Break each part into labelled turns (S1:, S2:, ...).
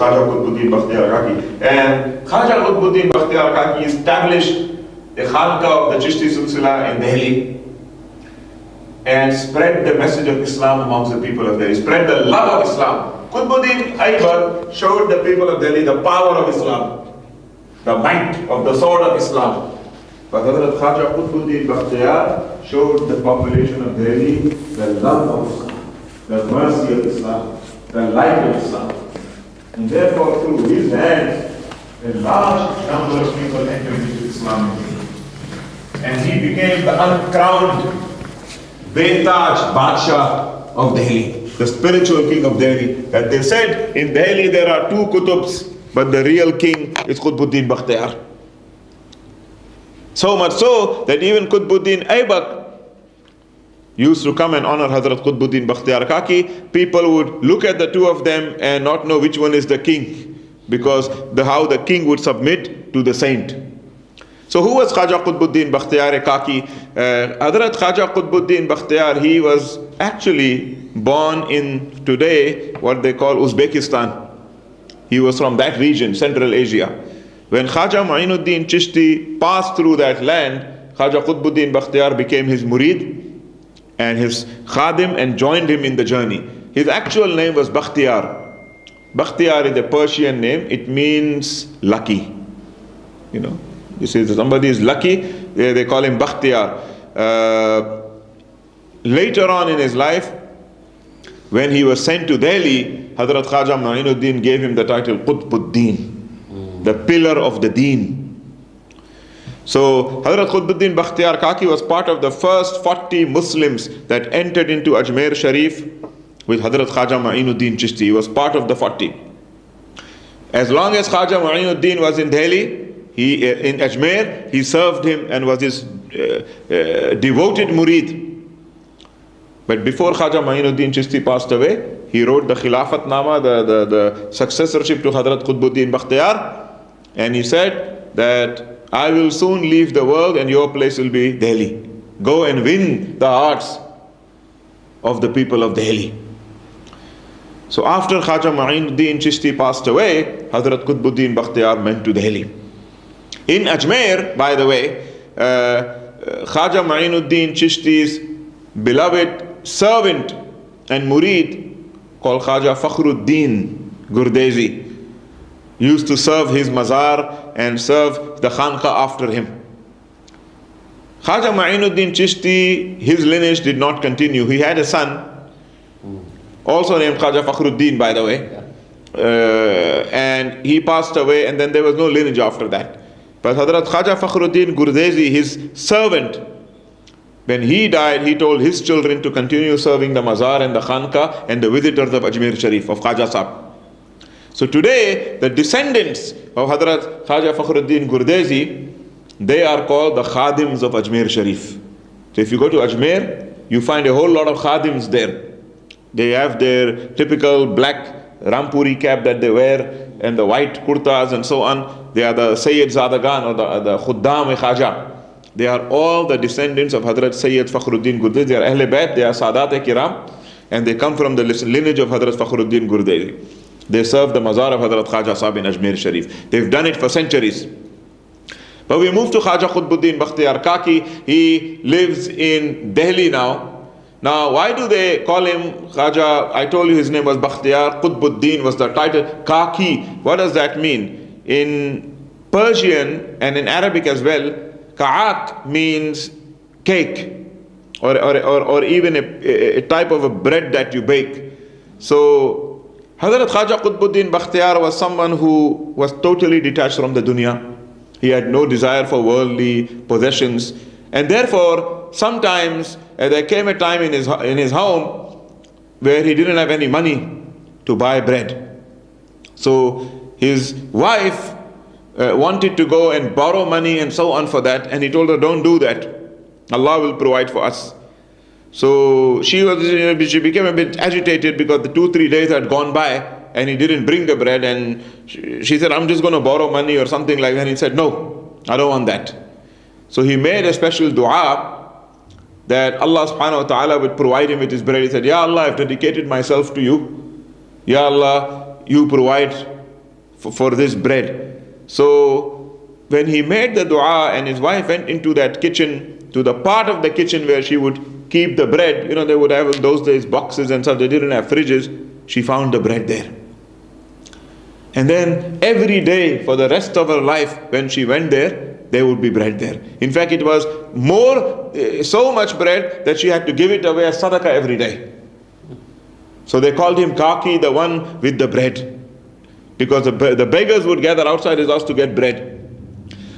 S1: Khaja Qutbuddin Bakhtiar Kaki. And Khaja Qutbuddin Bakhtiar Kaki established the Khanqa of the Chishti Silsila in Delhi and spread the message of Islam amongst the people of Delhi, spread the love of Islam. Qutbuddin Aibar showed the people of Delhi the power of Islam, the might of the sword of Islam. But Hazrat Khaja Qutbuddin Bakhtiar showed the population of Delhi the love of Islam, the mercy of Islam, the light of Islam. And therefore, through his hands, a large number of people entered into Islam. And he became the uncrowned Betaj Badshah of Delhi, the spiritual king of Delhi. That they said in Delhi there are two Qutubs, but the real king is Qutbuddin Bakhtiar. So much so that even Qutbuddin Aibak used to come and honor Hazrat Qutbuddin Bakhtiar Kaki. People would look at the two of them and not know which one is the king, because how the king would submit to the saint. So who was Khaja Qutbuddin Bakhtiar Kaki? Hazrat Khaja Qutbuddin Bakhtiar, he was actually born in today what they call Uzbekistan. He was from that region, Central Asia. When Khaja Mu'inuddin Chishti passed through that land, Khaja Qutbuddin Bakhtiar became his murid and his khadim and joined him in the journey. His actual name was Bakhtiar. Bakhtiar is a Persian name. It means lucky. You know, you see, somebody is lucky, they call him Bakhtiar. Later on in his life, when he was sent to Delhi, Hazrat Khaja Mu'inuddin gave him the title Qutbuddin, the pillar of the deen. So Hazrat Qutbuddin Bakhtiar Kaki was part of the first 40 Muslims that entered into Ajmer Sharif with Hazrat Khaja Mu'inuddin Chishti. He was part of the 40. As long as Khaja Mu'inuddin was in Delhi, in Ajmer, he served him and was his devoted murid. But before Khaja Mu'inuddin Chishti passed away, he wrote the Khilafat Nama, the successorship to Hazrat Qutbuddin Bakhtiar, and he said that I will soon leave the world and your place will be Delhi. Go and win the hearts of the people of Delhi. So after Khaja Mu'inuddin Chishti passed away, Hazrat Qutbuddin Bakhtiar went to Delhi. In Ajmer, by the way, Khaja Mu'inuddin Chishti's beloved servant and murid called Khaja Fakhruddin Gurdezi used to serve his mazar and serve the Khanqa after him. Khaja Mu'inuddin Chishti, his lineage did not continue. He had a son, also named Khaja Fakhruddin, by the way, and he passed away, and then there was no lineage after that. But Hazrat Khaja Fakhruddin Gurdezi, his servant, when he died, he told his children to continue serving the mazar and the Khanqa and the visitors of Ajmer Sharif, of Khaja Sahib. So today, the descendants of Hazrat Khaja Fakhruddin Gurdezi, they are called the Khadims of Ajmer Sharif. So if you go to Ajmer, you find a whole lot of Khadims there. They have their typical black Rampuri cap that they wear and the white kurtas and so on. They are the Sayyid Zadagan or the Khuddam-e Khaja. They are all the descendants of Hazrat Sayyid Fakhruddin Gurdezi. They are Ahle Bayt, they are Sadat-e Kiram, and they come from the lineage of Hazrat Fakhruddin Gurdezi. They serve the mazar of Hazrat Khaja Sahib in Ajmer Sharif. They've done it for centuries. But we move to Khaja Qutbuddin Bakhtiar Kaki. He lives in Delhi now. Now, why do they call him Khaja? I told you his name was Bakhtiar. Qutbuddin was the title. Kaki, what does that mean? In Persian and in Arabic as well, Ka'ak means cake or even a type of a bread that you bake. So Hazrat Khaja Qutbuddin Bakhtiar was someone who was totally detached from the dunya. He had no desire for worldly possessions, and therefore sometimes there came a time in his home where he didn't have any money to buy bread. So his wife wanted to go and borrow money and so on for that, and he told her, don't do that. Allah will provide for us. So she became a bit agitated because the 2-3 days had gone by and he didn't bring the bread, and she said, I'm just going to borrow money or something like that. And he said, no, I don't want that. So he made a special dua that Allah subhanahu wa ta'ala would provide him with his bread. He said, Ya Allah, I've dedicated myself to you. Ya Allah, you provide for this bread. So when he made the dua and his wife went into that kitchen, to the part of the kitchen where she would keep the bread, they would have in those days boxes and stuff, they didn't have fridges, she found the bread there. And then every day for the rest of her life, when she went there would be bread there. In fact, it was so much bread that she had to give it away as sadaqah every day. So they called him Kaki, the one with the bread, because the beggars would gather outside his house to get bread.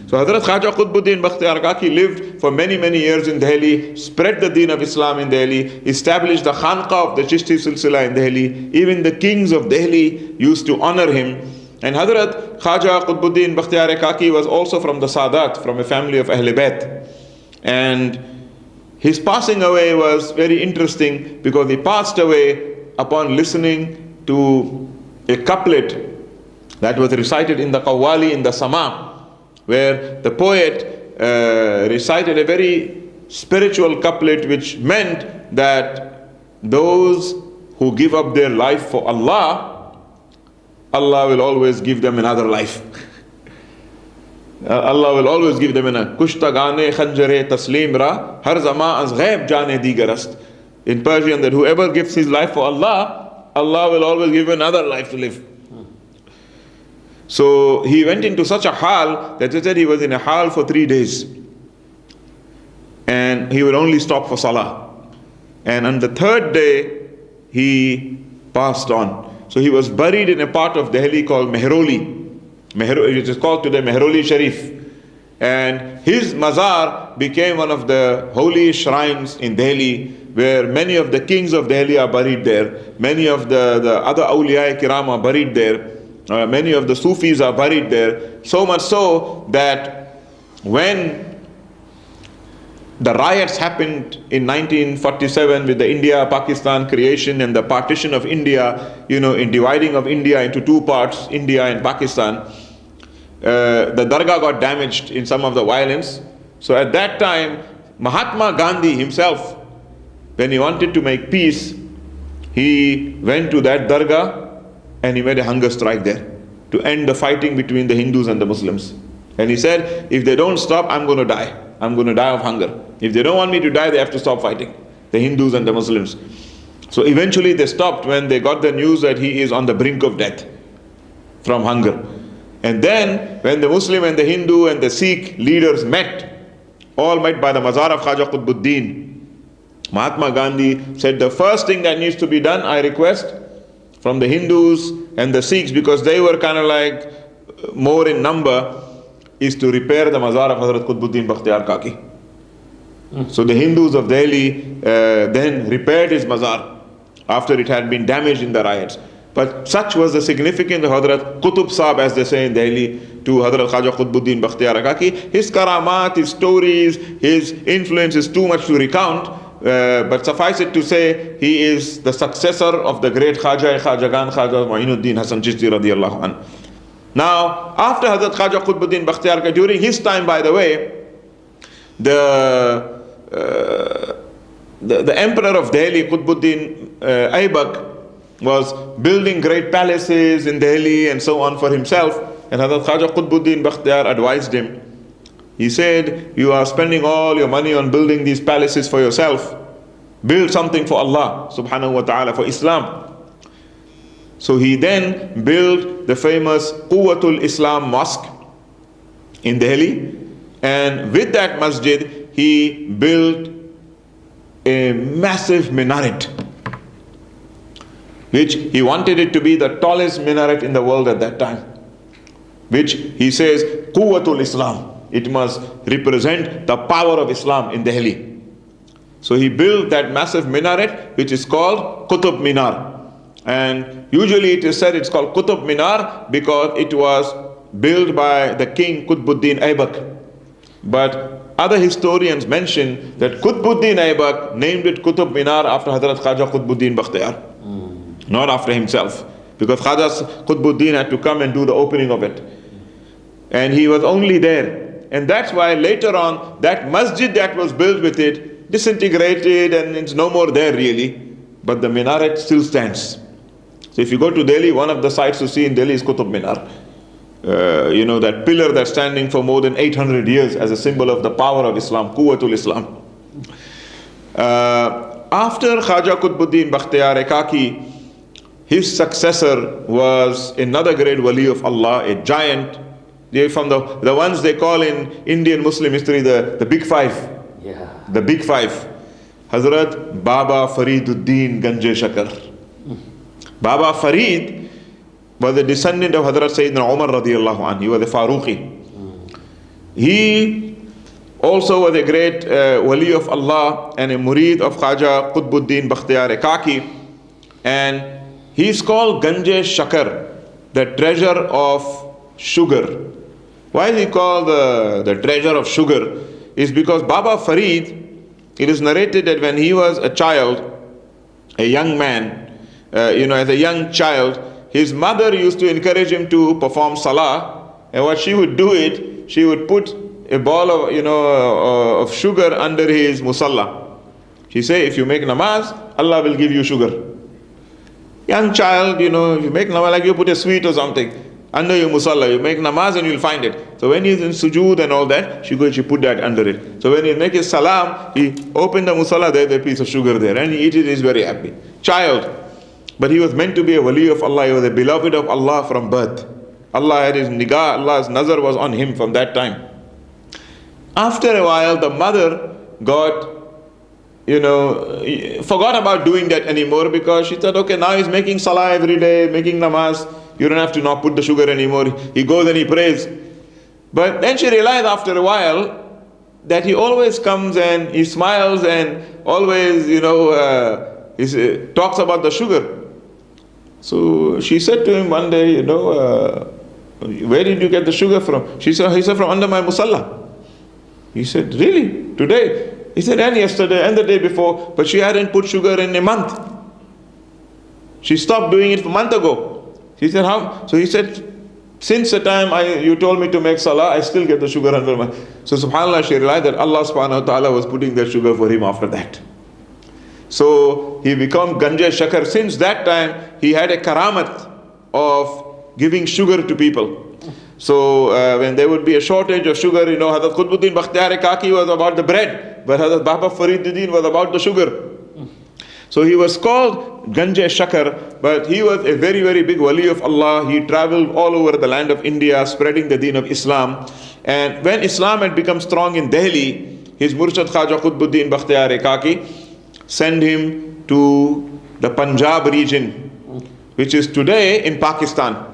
S1: So Hazrat Khaja Qutbuddin Bakhtiar Kaki lived for many, many years in Delhi, spread the deen of Islam in Delhi, established the Khanqa of the Chishti Silsila in Delhi. Even the kings of Delhi used to honor him. And Hazrat Khaja Qutbuddin Bakhtiar Kaki was also from the Sadat, from a family of Ahl Bayt. And his passing away was very interesting because he passed away upon listening to a couplet that was recited in the Qawwali, in the Sama, where the poet recited a very spiritual couplet, which meant that those who give up their life for Allah, Allah will always give them another life. Allah will always give them another. Kushtagane khanjare taslim ra har zama az ghaib jane digarast. In Persian, that whoever gives his life for Allah, Allah will always give another life to live. So he went into such a hal that they said he was in a hal for 3 days. And he would only stop for salah. And on the 3rd day, he passed on. So he was buried in a part of Delhi called Mehroli. It is called today Mehroli Sharif. And his mazar became one of the holy shrines in Delhi, where many of the kings of Delhi are buried there. Many of the other awliya kiram are buried there. Many of the Sufis are buried there. So much so that when the riots happened in 1947 with the India-Pakistan creation and the partition of India, in dividing of India into 2 parts, India and Pakistan, the dargah got damaged in some of the violence. So at that time, Mahatma Gandhi himself, when he wanted to make peace, he went to that dargah and he made a hunger strike there to end the fighting between the Hindus and the Muslims. And he said, if they don't stop, I'm going to die. I'm going to die of hunger. If they don't want me to die, they have to stop fighting, the Hindus and the Muslims. So eventually they stopped when they got the news that he is on the brink of death from hunger. And then when the Muslim and the Hindu and the Sikh leaders met, all met by the Mazar of Khaja Qutbuddin, Mahatma Gandhi said, the first thing that needs to be done, I request, from the Hindus and the Sikhs, because they were kind of like more in number, is to repair the Mazar of Hazrat Qutbuddin Bakhtiar Kaki. So the Hindus of Delhi then repaired his Mazar after it had been damaged in the riots. But such was the significance of Hazrat Qutub Sahib, as they say in Delhi, to Hazrat Khaja Qutbuddin Bakhtiar Kaki. His karamat, his stories, his influence is too much to recount. But suffice it to say, he is the successor of the great Khaja Khajagan Khaja Mu'inuddin Hasan Chishti radiyallahu anhu. Now, after Hazrat Khaja Qutbuddin Bakhtiar Kaki, during his time, by the way, the emperor of Delhi, Qutbuddin Aibak, was building great palaces in Delhi and so on for himself. And Hazrat Khaja Qutbuddin Bakhtiar advised him. He said, you are spending all your money on building these palaces for yourself. Build something for Allah subhanahu wa ta'ala, for Islam. So he then built the famous Quwwatul Islam Mosque in Delhi. And with that masjid, he built a massive minaret, which he wanted it to be the tallest minaret in the world at that time, which he says, Quwwatul Islam. It must represent the power of Islam in Delhi. So he built that massive minaret, which is called Qutub Minar. And usually it is said it's called Qutub Minar because it was built by the king Qutbuddin Aibak. But other historians mention that Qutbuddin Aibak named it Qutub Minar after Hazrat Khaja Qutbuddin Bakhtiar, not after himself, because Khaja Qutbuddin had to come and do the opening of it. And he was only there. And that's why later on, that masjid that was built with it disintegrated and it's no more there really. But the minaret still stands. So if you go to Delhi, one of the sights to see in Delhi is Qutub Minar. that pillar that's standing for more than 800 years as a symbol of the power of Islam, Quwwatul Islam. After Khaja Qutbuddin Bakhtiar Kaki, his successor was another great wali of Allah, a giant. They're from the ones they call in Indian Muslim history the Big Five.
S2: Yeah.
S1: The Big Five. Hazrat Baba Fariduddin Ganje Shakar. Baba Farid was a descendant of Hazrat Sayyidina Umar radiallahu anhu. He was a Faruqi. He also was a great wali of Allah and a murid of Khaja Qutbuddin Bakhtiar Kaki. And he's called Ganje Shakar, the treasure of sugar. Why is he called the treasure of sugar? Is because Baba Farid, it is narrated that when he was a child, a young man, as a young child, his mother used to encourage him to perform salah, and what she would do she would put a ball of sugar under his musalla. She say, if you make namaz, Allah will give you sugar. Young child, if you make namaz, like you put a sweet or something under your musalla, you make namaz and you'll find it. So when he's in sujood and all that, she put that under it. So when he make his salam, he opened the musalla, there's a piece of sugar there, and he eat it, he's very happy. Child. But he was meant to be a wali of Allah, he was a beloved of Allah from birth. Allah had his nigah, Allah's nazar was on him from that time. After a while, the mother forgot about doing that anymore, because she thought, okay, now he's making salah every day, making namaz, you don't have to now put the sugar anymore. He goes and he prays. But then she realized after a while that he always comes and he smiles and always, he talks about the sugar. So she said to him one day, where did you get the sugar from? He said, from under my musalla. He said, really? Today? He said, and yesterday and the day before, but she hadn't put sugar in a month. She stopped doing it a month ago. He said, how? So he said, since the time you told me to make salah, I still get the sugar under my... So subhanAllah, she realized that Allah subhanahu wa ta'ala was putting that sugar for him after that. So he became Ganje Shakar. Since that time, he had a karamat of giving sugar to people. So when there would be a shortage of sugar, Hazrat Qutbuddin Bakhtiar Kaki was about the bread, but Hazrat Baba Fariduddin was about the sugar. So he was called Ganje Shakar, but he was a very, very big wali of Allah. He traveled all over the land of India, spreading the deen of Islam. And when Islam had become strong in Delhi, his Murshid Khaja Qutbuddin Bakhtiar Kaki sent him to the Punjab region, which is today in Pakistan.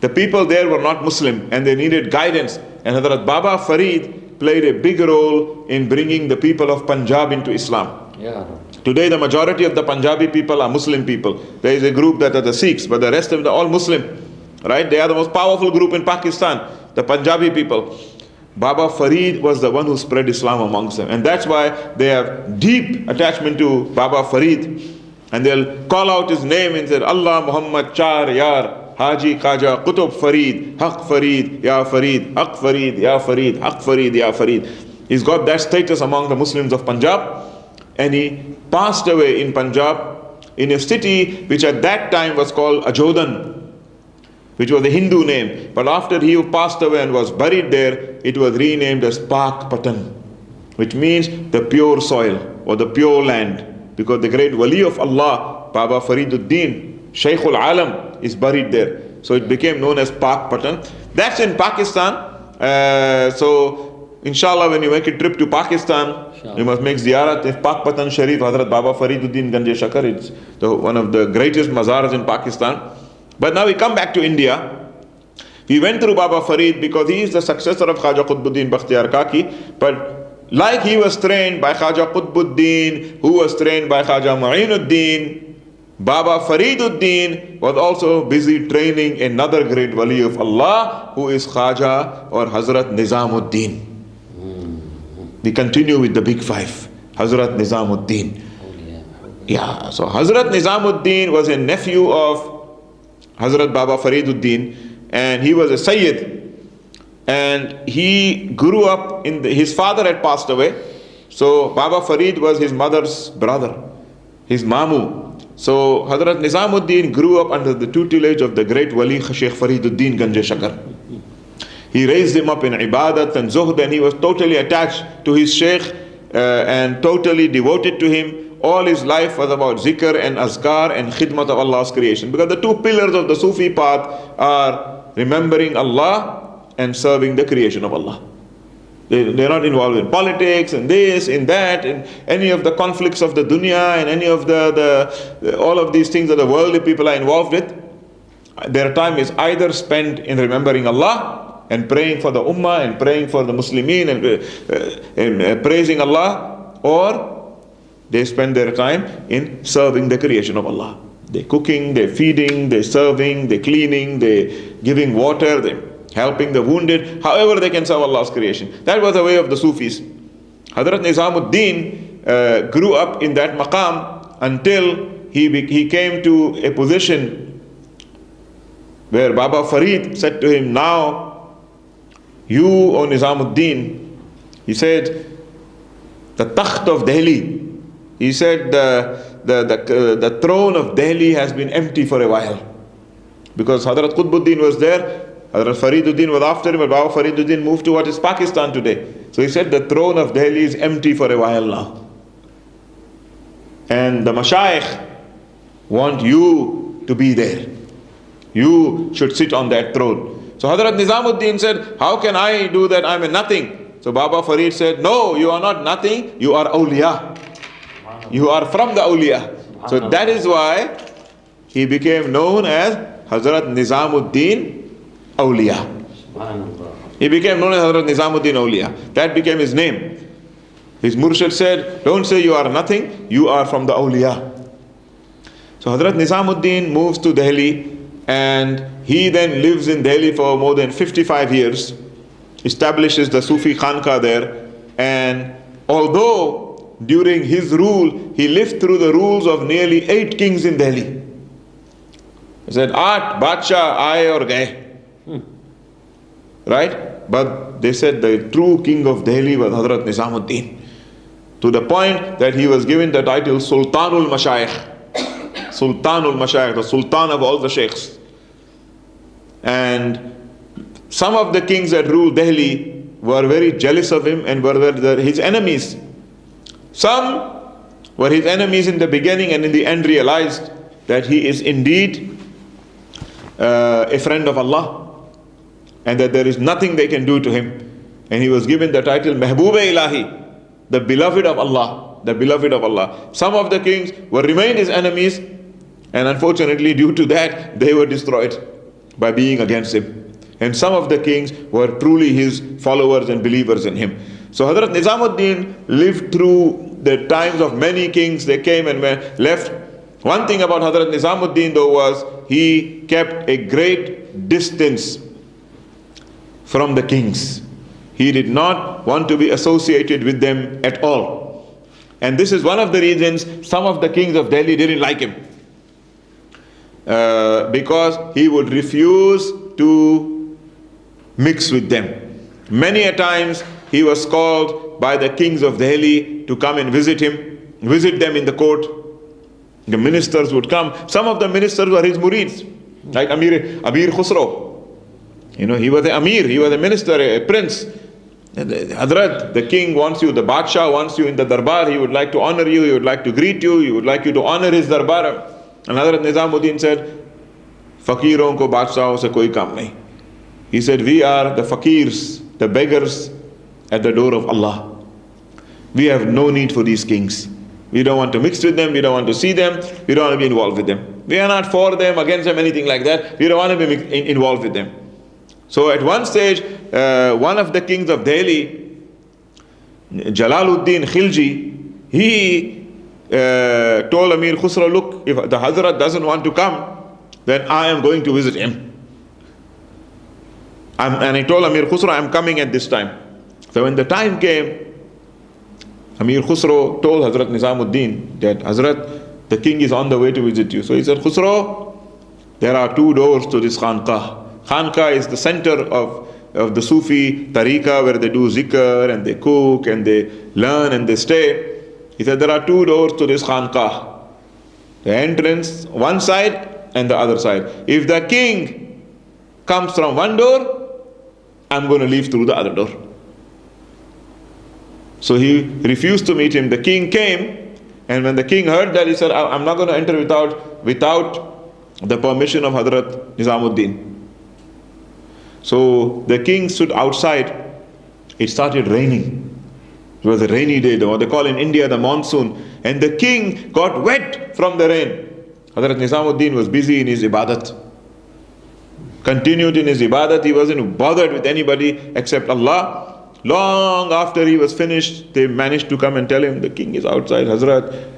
S1: The people there were not Muslim and they needed guidance. And Hazrat Baba Farid played a big role in bringing the people of Punjab into Islam.
S2: Yeah.
S1: Today the majority of the Punjabi people are Muslim people. There is a group that are the Sikhs, but the rest of them are all Muslim. Right? They are the most powerful group in Pakistan, the Punjabi people. Baba Farid was the one who spread Islam amongst them. And that's why they have deep attachment to Baba Farid. And they'll call out his name and say, Allah Muhammad Char Yar, Haji Khaja Qutub Farid, Haq Farid, Ya Farid, Haq Farid, Ya Farid, Haq Farid, Ya Farid. He's got that status among the Muslims of Punjab. And he passed away in Punjab, in a city which at that time was called Ajodan, which was a Hindu name. But after he passed away and was buried there, it was renamed as Pak Patan, which means the pure soil or the pure land. Because the great wali of Allah, Baba Fariduddin, Shaykhul Alam, is buried there. So it became known as Pak Patan. That's in Pakistan. So inshallah, when you make a trip to Pakistan, you must make ziyarat in Pak Patan Sharif, Hazrat Baba Fariduddin Ganje Shakar. It's one of the greatest mazars in Pakistan. But now we come back to India. We went through Baba Farid because he is the successor of Khaja Qutbuddin Bakhtiar Kaki. But like he was trained by Khaja Qutbuddin, who was trained by Khaja Mu'inuddin, Baba Fariduddin was also busy training another great wali of Allah, who is Khaja or Hazrat Nizamuddin. We continue with the big five. Hazrat Nizamuddin. Yeah, so Hazrat Nizamuddin was a nephew of Hazrat Baba Fariduddin, and he was a Sayyid. And he grew up his father had passed away. So Baba Farid was his mother's brother, his mamu. So Hazrat Nizamuddin grew up under the tutelage of the great Wali Sheikh Fariduddin Ganje Shakar. He raised him up in ibadat and zuhd, and he was totally attached to his Sheikh and totally devoted to him. All his life was about zikr and azkar and khidmat of Allah's creation. Because the two pillars of the Sufi path are remembering Allah and serving the creation of Allah. They're not involved in politics and this, in that, and any of the conflicts of the dunya and any of all of these things that the worldly people are involved with. Their time is either spent in remembering Allah and praying for the ummah and praying for the Muslimin and praising Allah, or they spend their time in serving the creation of Allah. They're cooking, they're feeding, they're serving, they're cleaning, they're giving water, they're helping the wounded, however they can serve Allah's creation. That was the way of the Sufis. Hazrat Nizamuddin grew up in that maqam until he came to a position where Baba Farid said to him, now you, O Nizamuddin, he said, the takht of Delhi, he said the throne of Delhi has been empty for a while. Because Hazrat Qutbuddin was there, Hazrat Fariduddin was after him, but Baba Fariduddin moved to what is Pakistan today. So he said the throne of Delhi is empty for a while now. And the Mashayikh want you to be there. You should sit on that throne. So Hazrat Nizamuddin said, how can I do that? I'm a nothing. So Baba Farid said, no, you are not nothing, you are awliya. You are from the awliya. So that is why he became known as Hazrat Nizamuddin Auliya. He became known as Hazrat Nizamuddin Auliya. That became his name. His Murshid said, don't say you are nothing, you are from the awliya. So Hazrat Nizamuddin moves to Delhi, and he then lives in Delhi for more than 55 years, establishes the Sufi Khanqa there, and although during his rule, he lived through the rules of nearly 8 kings in Delhi. He said, 8 Badshah aaye aur gaye. Right? But they said the true king of Delhi was Hazrat Nizamuddin. To the point that he was given the title Sultanul Mashayikh. Sultanul Mashayikh, the Sultan of all the Sheikhs. And some of the kings that ruled Delhi were very jealous of him and were his enemies. Some were his enemies in the beginning, and in the end realized that he is indeed a friend of Allah, and that there is nothing they can do to him. And he was given the title Mehboob-e Ilahi, the beloved of Allah, the beloved of Allah. Some of the kings remained his enemies, and unfortunately due to that they were destroyed by being against him. And some of the kings were truly his followers and believers in him. So Hazrat Nizamuddin lived through the times of many kings. They came and left. One thing about Hazrat Nizamuddin though was he kept a great distance from the kings. He did not want to be associated with them at all. And this is one of the reasons some of the kings of Delhi didn't like him. Because he would refuse to mix with them. Many a times he was called by the kings of Delhi to come and visit them in the court. The ministers would come. Some of the ministers were his murids, like Amir Khusro. He was an Amir, he was a minister, a prince. Hazrat, the king wants you, the Badshah wants you in the darbar, he would like to honor you, he would like to greet you, he would like you to honor his darbar. And Hazrat Nizamuddin said, Fakiron ko Badshahon se koi kaam nahi. He said, we are the fakirs, the beggars at the door of Allah. We have no need for these kings. We don't want to mix with them, we don't want to see them, we don't want to be involved with them. We are not for them, against them, anything like that. We don't want to be involved with them. So at one stage, one of the kings of Delhi, Jalaluddin Khilji, he told Amir Khusro, look, if the Hazrat doesn't want to come, then I am going to visit him. And he told Amir Khusro, I am coming at this time. So when the time came, Amir Khusro told Hazrat Nizamuddin that Hazrat, the king is on the way to visit you. So he said, Khusro, there are 2 doors to this Khanqa. Khanqa is the center of the Sufi tariqah, where they do zikr and they cook and they learn and they stay. He said, there are 2 doors to this Khanqa. The entrance one side and the other side. If the king comes from one door, I'm going to leave through the other door. So he refused to meet him. The king came, and when the king heard that, he said, I'm not going to enter without the permission of Hazrat Nizamuddin. So the king stood outside. It started raining. It was a rainy day, what they call in India the monsoon. And the king got wet from the rain. Hazrat Nizamuddin was busy in his ibadat. Continued in his ibadat. He wasn't bothered with anybody except Allah. Long after he was finished, they managed to come and tell him, the king is outside, Hazrat.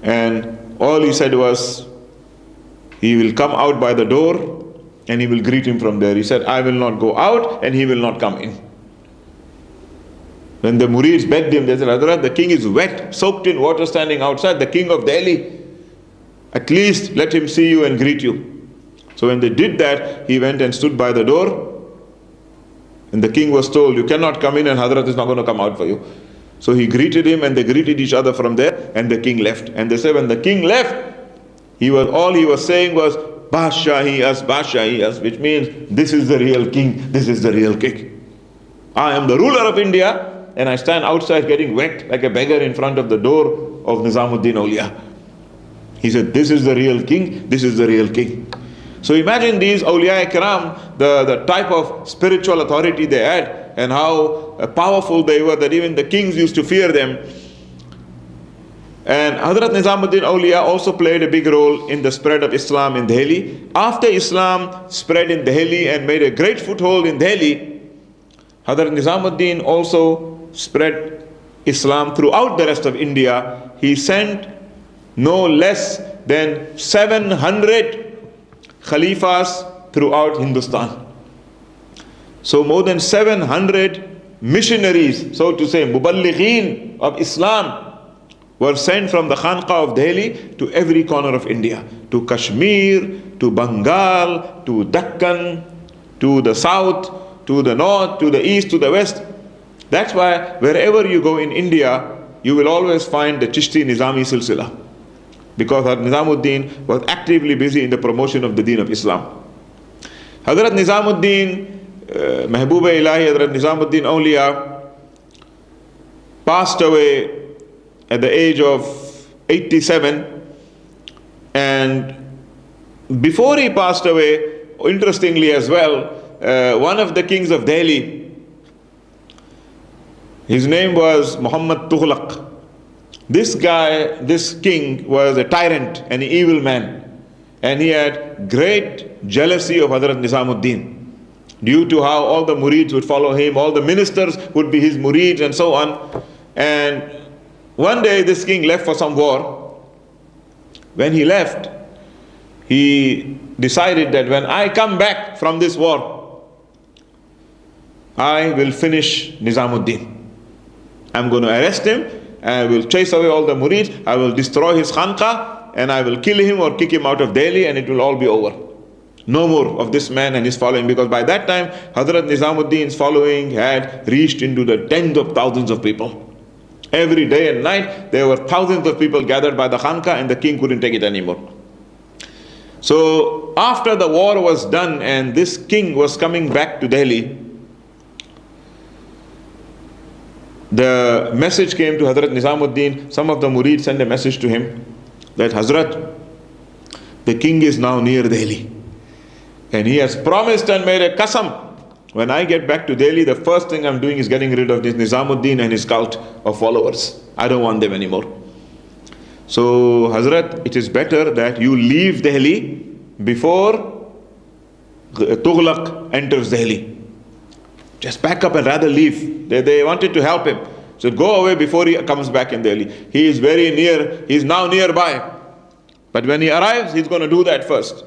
S1: And all he said was, he will come out by the door and he will greet him from there. He said, I will not go out and he will not come in. When the murids begged him, they said, Hazrat, the king is wet, soaked in water standing outside, the king of Delhi. At least let him see you and greet you. So when they did that, he went and stood by the door. And the king was told, you cannot come in and Hazrat is not going to come out for you. So he greeted him and they greeted each other from there, and the king left. And they said when the king left, all he was saying was, Bashahi as, which means this is the real king, this is the real king. I am the ruler of India and I stand outside getting wet like a beggar in front of the door of Nizamuddin Auliya. He said, this is the real king, this is the real king. So imagine these Awliya Ikram, the type of spiritual authority they had and how powerful they were that even the kings used to fear them. And Hazrat Nizamuddin Auliya also played a big role in the spread of Islam in Delhi. After Islam spread in Delhi and made a great foothold in Delhi, Hazrat Nizamuddin also spread Islam throughout the rest of India. He sent no less than 700 Khalifas throughout Hindustan. So more than 700 missionaries, so to say, Muballighin of Islam, were sent from the Khanqa of Delhi to every corner of India, to Kashmir, to Bengal, to Deccan, to the south, to the north, to the east, to the west. That's why wherever you go in India, you will always find the Chishti Nizami Silsila, because Nizamuddin was actively busy in the promotion of the deen of Islam. Hazrat Nizamuddin, Mehboob Ilahi Hazrat Nizamuddin Auliya, passed away at the age of 87, and before he passed away, interestingly as well, one of the kings of Delhi, his name was Muhammad Tughlaq. This guy, this king, was a tyrant, an evil man, and he had great jealousy of Hazrat Nizamuddin due to how all the murids would follow him, all the ministers would be his murids and so on. And one day this king left for some war. When he left, he decided that when I come back from this war, I will finish Nizamuddin. I'm going to arrest him, I will chase away all the murids, I will destroy his khanqa, and I will kill him or kick him out of Delhi, and it will all be over. No more of this man and his following, because by that time Hazrat Nizamuddin's following had reached into the tens of thousands of people. Every day and night there were thousands of people gathered by the khanqa, and the king couldn't take it anymore. So after the war was done and this king was coming back to Delhi, the message came to Hazrat Nizamuddin. Some of the murids sent a message to him that Hazrat, the king is now near Delhi, and he has promised and made a qasam. When I get back to Delhi, the first thing I'm doing is getting rid of this Nizamuddin and his cult of followers. I don't want them anymore. So Hazrat, it is better that you leave Delhi before Tughlaq enters Delhi. Just pack up and rather leave. They wanted to help him. So go away before he comes back in Delhi. He is very near, he is now nearby. But when he arrives, he's going to do that first.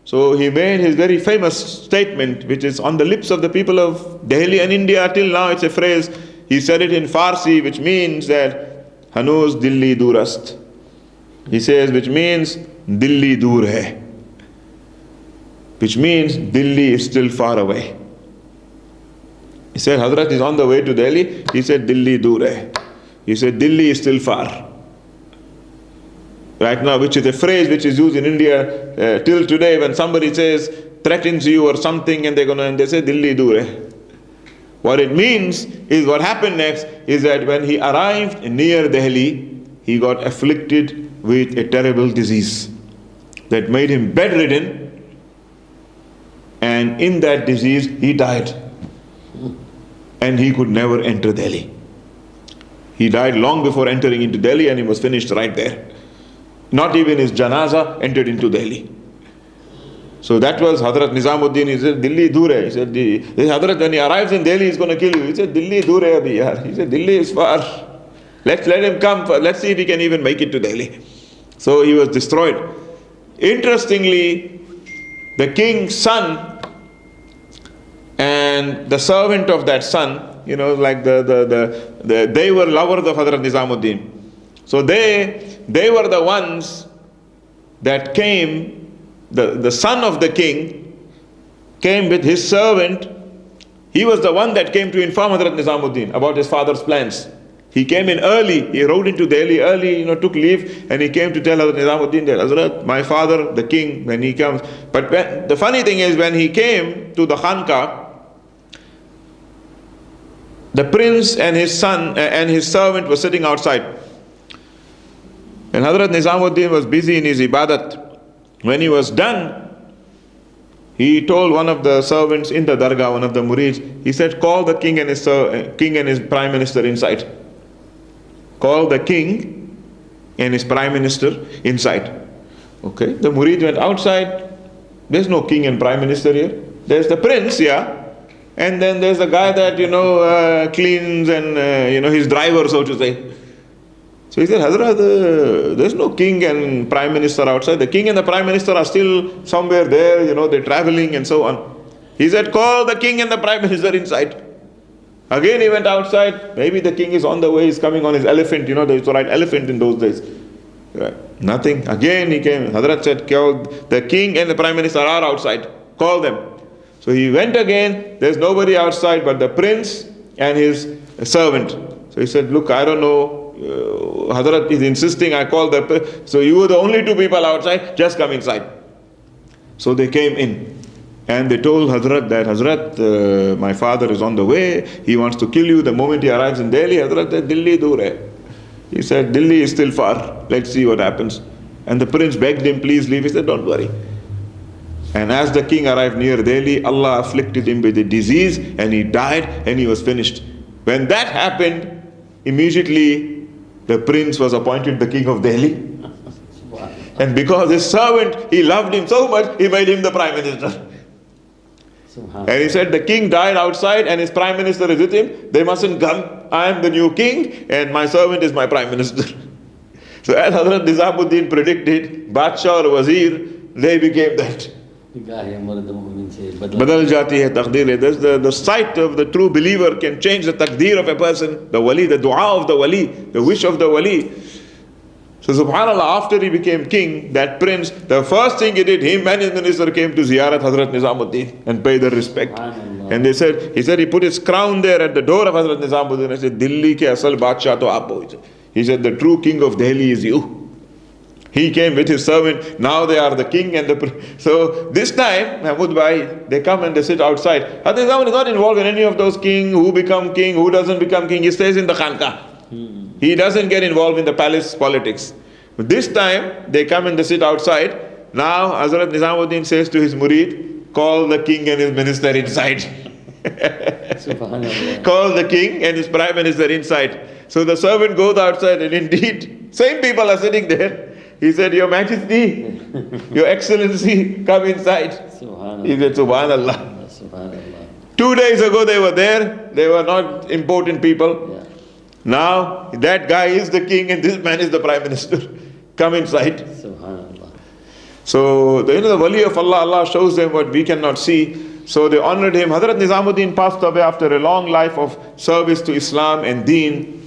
S1: So he made his very famous statement, which is on the lips of the people of Delhi and India till now. It's a phrase. He said it in Farsi, which means that Hanuz Dilli Durast. He says, which means Dilli Dur hai. Which means Delhi is still far away. He said, Hazrat is on the way to Delhi. He said, Dilli Dur hai. He said, Delhi is still far. right now, which is a phrase which is used in India till today. When somebody says, threatens you or something, and they say, Dilli dur hai. What it means is, what happened next is that when he arrived near Delhi, he got afflicted with a terrible disease that made him bedridden, and in that disease he died, and he could never enter Delhi. He died long before entering into Delhi, and he was finished right there. Not even his janaza entered into Delhi. So that was Hazrat Nizamuddin. He said, Dilli dur hai. He said, Hazrat, when he arrives in Delhi, he's going to kill you. He said, Dilli dur hai abhi yaar. He said, Delhi is far. Let's let him come. Let's see if he can even make it to Delhi. So he was destroyed. Interestingly, the king's son and the servant of that son, they were lovers of Hazrat Nizamuddin. So they were the ones that came. The son of the king came with his servant. He was the one that came to inform Hazrat Nizamuddin about his father's plans. He came in early. He rode into Delhi early, took leave, and he came to tell Hazrat Nizamuddin that, Hazrat, my father, the king, when he comes. But the funny thing is, when he came to the Khanqa, the prince and his son and his servant were sitting outside. And Hazrat Nizamuddin was busy in his ibadat. When he was done, he told one of the servants in the dargah, one of the murids, he said, call the king and his prime minister inside. Call the king and his prime minister inside. Okay, the murid went outside. There's no king and prime minister here. There's the prince, yeah. And then there's the guy that, cleans and, his driver, so to say. So he said, Hazrat, there's no king and prime minister outside. The king and the prime minister are still somewhere there, they're traveling and so on. He said, call the king and the prime minister inside. Again he went outside. Maybe the king is on the way, he's coming on his elephant. They used to ride elephant in those days. Nothing. Again he came. Hazrat said, the king and the prime minister are outside. Call them. So he went again. There's nobody outside but the prince and his servant. So he said, look, I don't know. Hazrat is insisting I call so you were the only two people outside, just come inside. So they came in and they told Hazrat that, Hazrat, my father is on the way, he wants to kill you the moment he arrives in Delhi. Hazrat said, Dilli dur hai. He said, Delhi is still far, let's see what happens. And the prince begged him, please leave. He said, don't worry. And as the king arrived near Delhi, Allah afflicted him with a disease and he died and he was finished. When that happened, immediately the prince was appointed the king of Delhi. And because his servant, he loved him so much, he made him the prime minister. And he said, the king died outside and his prime minister is with him. They mustn't come. I am the new king and my servant is my prime minister. So as Hazrat Nizamuddin predicted, Badshah or Wazir, they became that. Badal jati hai taqdeer. The sight of the true believer can change the taqdeer of a person, the wali, the dua of the wali, the wish of the wali. So subhanAllah, after he became king, that prince, the first thing he did, him and his minister came to ziyarat Hazrat Nizamuddin and paid their respect. And he said he put his crown there at the door of Hazrat Nizamuddin and said, Dilli ke asal badshah to aap ho. He said, the true king of Delhi is you. He came with his servant. Now they are the king and the... So this time, Mahmud Bhai, they come and they sit outside. Hazrat Nizamuddin is not involved in any of those king, who become king, who doesn't become king. He stays in the Khanqa. He doesn't get involved in the palace politics. But this time, they come and they sit outside. Now, Hazrat Nizamuddin says to his murid, call the king and his minister inside. Call the king and his prime minister inside. So the servant goes outside and indeed, same people are sitting there. He said, Your Majesty, Your Excellency, come inside. He said, Subhanallah. 2 days ago they were there. They were not important people. Yeah. Now that guy is the king and this man is the prime minister. Come inside. Subhanallah. So the wali of Allah, Allah shows them what we cannot see. So they honored him. Hazrat Nizamuddin passed away after a long life of service to Islam and Deen.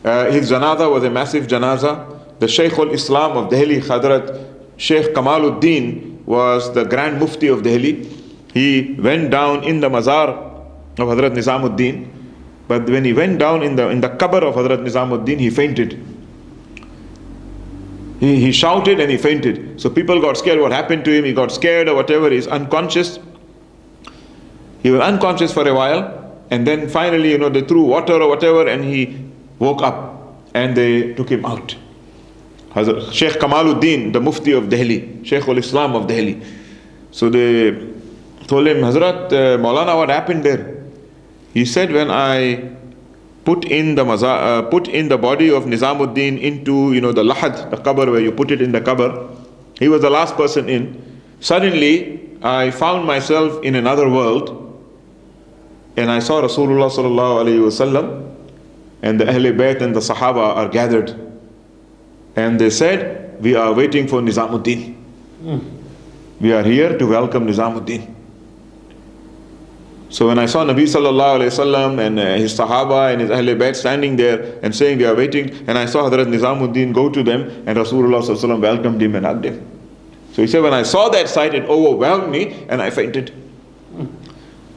S1: His janaza was a massive janaza. The Shaykh al-Islam of Delhi, Hazrat Sheikh Kamaluddin, was the Grand Mufti of Delhi. He went down in the mazar of Hazrat Nizamuddin, but when he went down in the qabr of Hazrat Nizamuddin, he fainted. He shouted and he fainted. So people got scared. What happened to him? He got scared or whatever. He's unconscious. He was unconscious for a while, and then finally, they threw water or whatever, and he woke up, and they took him out. Sheikh Kamaluddin, the Mufti of Delhi, Sheikh al-Islam of Delhi. So they told him, Hazrat, Maulana, what happened there? He said, when I put in the body of Nizamuddin into, the lahad, the qabr where you put it in the qabr, he was the last person in. Suddenly, I found myself in another world, and I saw Rasulullah sallallahu alaihi wasallam, and the Ahl Bayt and the Sahaba are gathered, and they said, we are waiting for Nizamuddin. We are here to welcome Nizamuddin. So when I saw Nabi sallallahu alayhi wasallam and his Sahaba and his Ahl Bayt standing there and saying we are waiting, and I saw Hazrat Nizamuddin go to them, and Rasulullah sallallahu alayhi wasallam welcomed him and hugged him. So he said, when I saw that sight, it overwhelmed me and I fainted.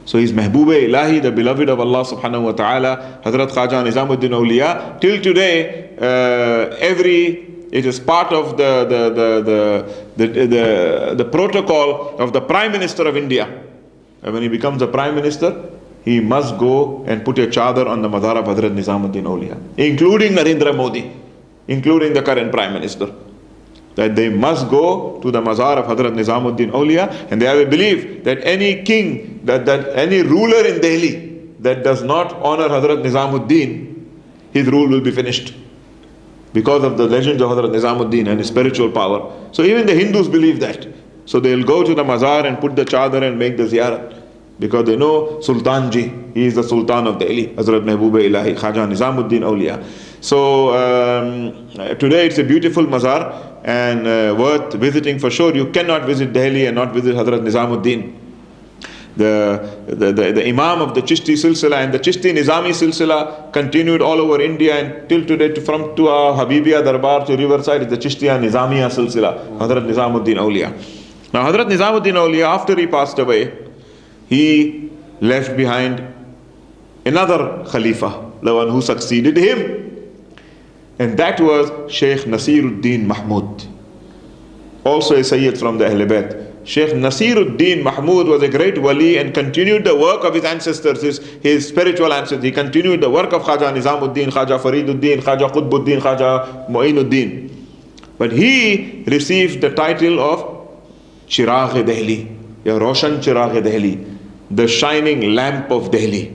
S1: So he's Mehboob-e Ilahi, the beloved of Allah subhanahu wa ta'ala, Hazrat Khaja Nizamuddin Auliya. Till today, it is part of the protocol of the Prime Minister of India. And when he becomes the Prime Minister, he must go and put a chadar on the mazar of Hazrat Nizamuddin Auliya, including Narendra Modi, including the current Prime Minister. That they must go to the mazar of Hazrat Nizamuddin Auliya, and they have a belief that any king, that any ruler in Delhi that does not honor Hazrat Nizamuddin, his rule will be finished, because of the legends of Hazrat Nizamuddin and his spiritual power. So even the Hindus believe that. So they'll go to the mazar and put the chadar and make the ziyarat, because they know Sultan Ji, he is the Sultan of Delhi, Hazrat Mehboob-e Ilahi, Khaja Nizamuddin Auliya. So today it's a beautiful mazar and worth visiting for sure. You cannot visit Delhi and not visit Hazrat Nizamuddin, the Imam of the Chishti Silsila, and the Chishti Nizami Silsila continued all over India, and till today to our Habibiya Darbar to Riverside is the Chishtiya Nizamiya Silsila, Hazrat Nizamuddin Auliya. Now Hazrat Nizamuddin Auliya, after he passed away, he left behind another Khalifa, the one who succeeded him, and that was Sheikh Nasiruddin Mahmud, also a Sayyid from the Ahl Bayt. Sheikh Nasiruddin Mahmud was a great wali and continued the work of his ancestors, his spiritual ancestors. He continued the work of Khaja Nizamuddin, Khaja Fariduddin, Khaja Qutbuddin, Khaja Mu'inuddin. But he received the title of Chiragh-e Delhi, ya Roshan Chiragh-e Delhi, the shining lamp of Delhi.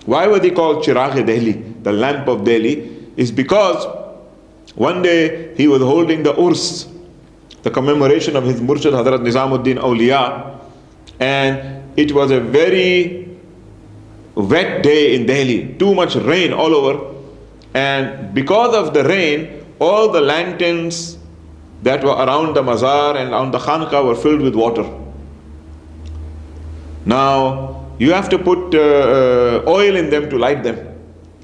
S1: Why were they called Chiragh-e Delhi, the lamp of Delhi? Is because one day he was holding the Urs, the commemoration of his Murshid Hazrat Nizamuddin Auliya, and it was a very wet day in Delhi, too much rain all over, and because of the rain, all the lanterns that were around the mazar and around the khanqa were filled with water. Now you have to put oil in them to light them,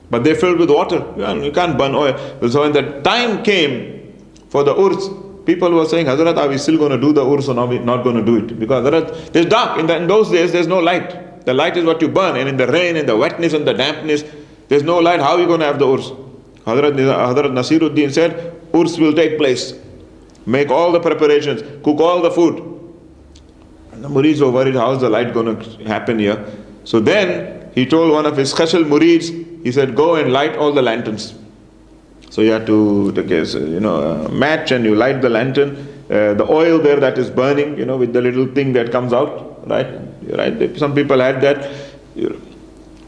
S1: but they're filled with water. You can't burn oil. So when the time came for the Urs, people were saying, Hazrat, are we still going to do the Urs or not going to do it? Because Hazrat, it's dark. In those days, there's no light. The light is what you burn. And in the rain, and the wetness and the dampness, there's no light. How are we going to have the Urs? Hazrat Nasiruddin said, Urs will take place. Make all the preparations. Cook all the food. And the murids were worried, how's the light going to happen here? So then, he told one of his special murids, he said, go and light all the lanterns. So you have to take a match and you light the lantern. The oil there that is burning, with the little thing that comes out, right? Right? Some people had that.